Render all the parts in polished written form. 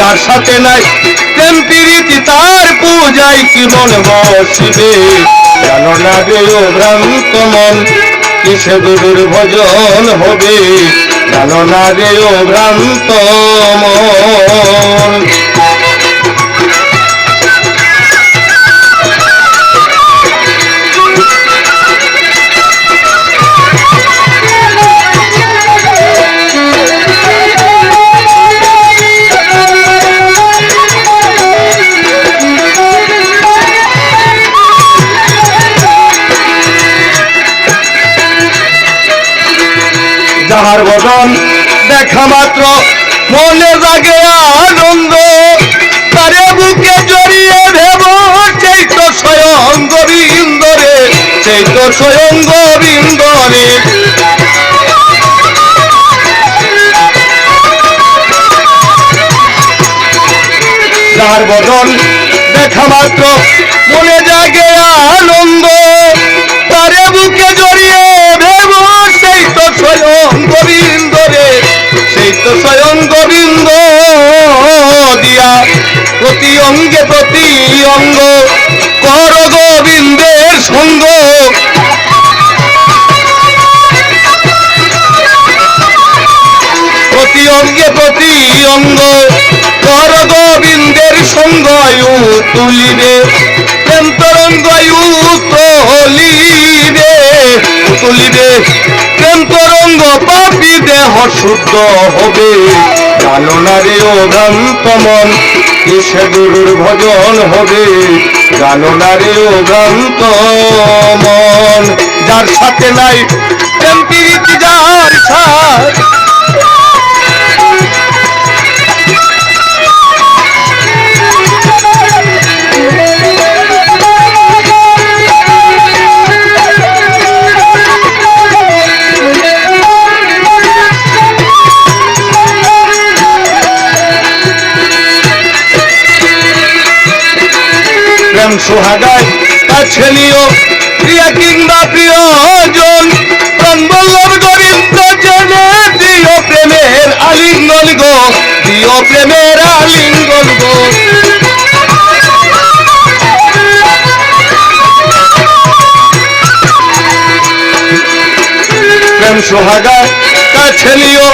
যার সাথে নাই প্রেম প্রীতি তার পূজায় কি মন বসিবে জানো না রে ও ভ্রান্ত মন কিসে গুরুর ভজন হবে জানো না রে ও ভ্রান্ত মন যাহার বদন দেখা মাত্র মনে জাগে আনন্দ তারে বুকে জড়িয়ে ভেব চৈত স্বয়ং গোবিন্দ রে চৈত স্বয়ং গোবিন্দ রে যাহার বদন দেখা মাত্র মনে জাগে আনন্দ তারে বুকে জড়িয়ে ভেব চৈত স্বয়ং গোবিন্দ রে চৈত স্বয়ং গোবিন্দ দিয়া প্রতি অঙ্গে প্রতি অঙ্গ কর গোবিন্দের সঙ্গ প্রতি অঙ্গে প্রতি অঙ্গ কর গোবিন্দের সঙ্গ তুলিবে প্রেম তরঙ্গ তুলিবে তুলিবে প্রেম তরঙ্গ পাপি দেহ শুদ্ধ হবে জানো না রে ও ভ্রান্ত মন কিসে গুরুর ভজন হবে জানো না রে ও ভ্রান্ত মন যার সাথে নাই প্রেম প্রীতি যার সাথে প্রেম সোহাগায় কাছে নিও প্রিয়া কিংবা প্রিয়জন প্রাণ বল্লভ গোবিন্দ জেনে দিও প্রেমের আলিঙ্গন গো দিও প্রেমের আলিঙ্গন গো প্রেম সোহাগায় কাছে নিও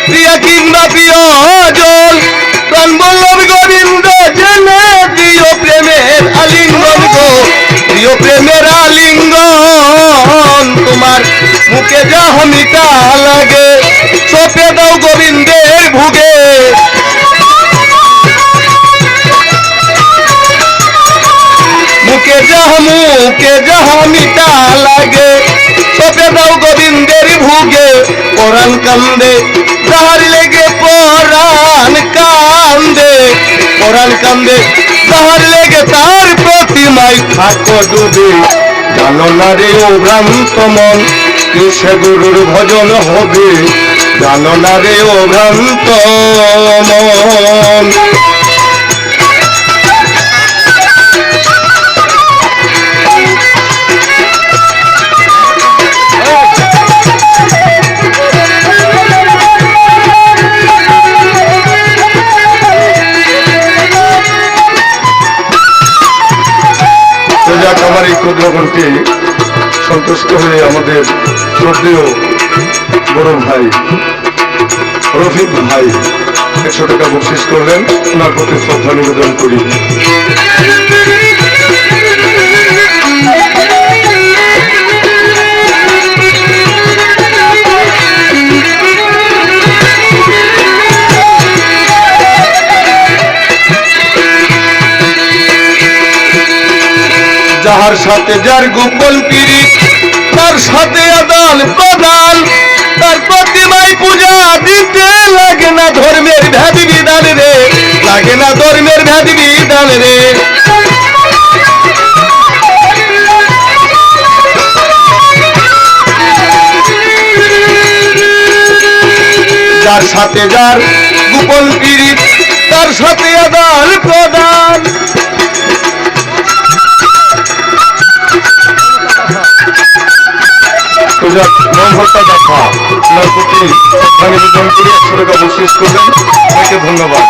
প্রিয়া কিংবা প্রিয়জন প্রাণ বল্লভ গোবিন্দ জেনে দিও প্রেমের আলিঙ্গন গো দিও প্রেমের আলিঙ্গন তোমার মুখে যাহ মিঠা লাগে চোপে দাও গোবিন্দের ভুগে মুখে যাহ মিঠা লাগে চোপে দাও গোবিন্দের ভুগে পরাণ কান্দে যাহার লেগে পরাণ কান্দে পরাণ কান্দে যাহার লেগে তার প্রতিমায় থাকো ডুবে জানো না রে ও ভ্রান্ত মন কিসে গুরুর ভজন হবে জানো না রে ও ভ্রান্ত মন আমার এই ক্ষুদ্র কণ্ঠে সন্তুষ্ট হয়ে আমাদের শ্রদ্ধেয় বড় ভাই রফিক ভাই 100 টাকা বকশিশ করলেন ওনার প্রতি শ্রদ্ধা নিবেদন করি যাহার সাথে যার গোপন পীড়িত তার সাথে আদান প্রদান তার প্রতিমায় পূজা দিতে লাগে না ধর্মের ভেদ বিধান রে লাগে না ধর্মের ভেদ বিধান রে যার সাথে যার গোপন পীড়িত তার সাথে আদান প্রদান নম্বরটা দেখা আপনার প্রতি নিবেদন করে 100 টাকা বকশিশ করবেন। অনেকে ধন্যবাদ।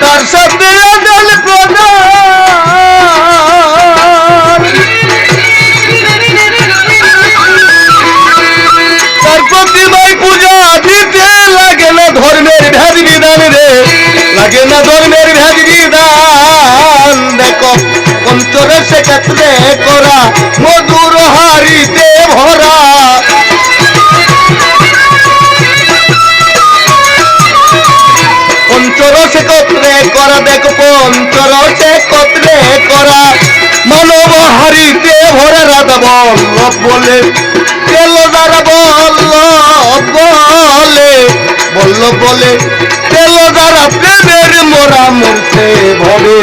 তার সাথে আদান প্রদান, তার প্রতিমায় পূজা দিতে লাগে না ধর্মের ভেদ বিধান রে, লাগে না ধর্মের ভেদ বিধান। দেখো পঞ্চরসে ক্ষেত্রে করা মধুর হারিতে ভরা, পঞ্চরসে কত্রে করা, দেখো পঞ্চরসে কত্রে করা মানব হারিতে ভরা। রাধা বল্লভ বলে তেল দ্বারা বল্লভ বলে, বল্লভ বলে তেল দ্বারা প্রেমের মোরা মরতে ভবে।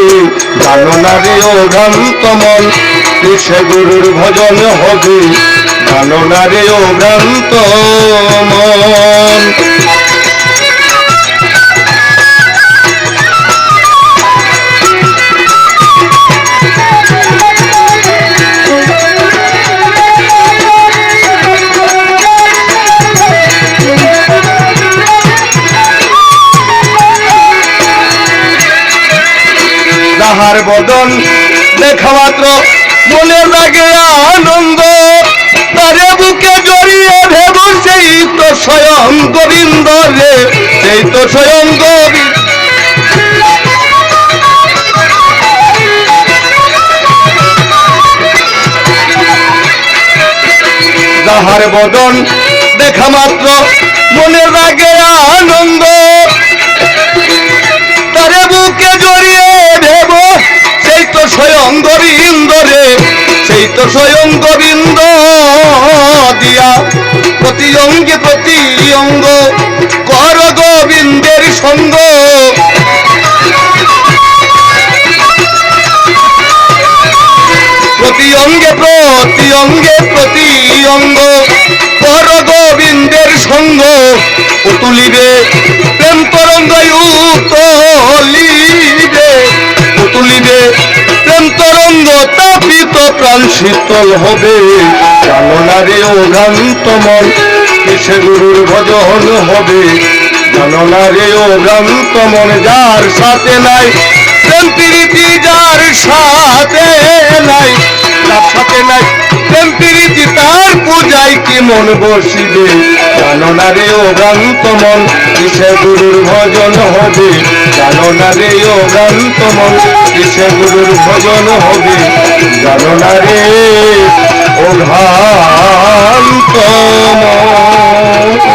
জানো না রে ও ভ্রান্ত মন কিসে গুরুর ভজন হবে, জানো না রে ও ভ্রান্ত মন। তাহার বদন দেখা মাত্র মনে লাগে আনন্দ, তারে বুকে জড়িয়ে ভেব সেই তো স্বয়ং গোবিন্দ রে, সেই তো স্বয়ং গোবিন্দ। তাহার বদন দেখা মাত্র মনে লাগে আনন্দ, তারে বুকে জড়িয়ে ভেব সেই তো স্বয়ং গোবিন্দ রে, সেই তো স্বয়ং গোবিন্দ। দিয়া প্রতি অঙ্গে প্রতি অঙ্গ কর গোবিন্দের সঙ্গ, প্রতি অঙ্গে প্রতি অঙ্গে প্রতি অঙ্গ কর গোবিন্দের সঙ্গ। তুলিবে প্রেম তরঙ্গ উতলিবে, তুলিবে প্রেম তরঙ্গ তাপিত প্রাণ শীতল হবে। জানো না রে ও ভ্রান্ত মন কিসে গুরুর ভজন হবে, জানো না রে ও ভ্রান্ত মন যার সাথে নাই প্রেম প্রীতি, যার সাথে নাই, যার সাথে নাই প্রেম প্রীতি তার পূজায় কি মন বসিবে। জানো না রে ও ভ্রান্ত মন কিসে গুরুর ভজন হবে, জানো না রে ও ভ্রান্ত মন কিসে গুরুর ভজন হবে, জানো না রে ও ভ্রান্ত মন।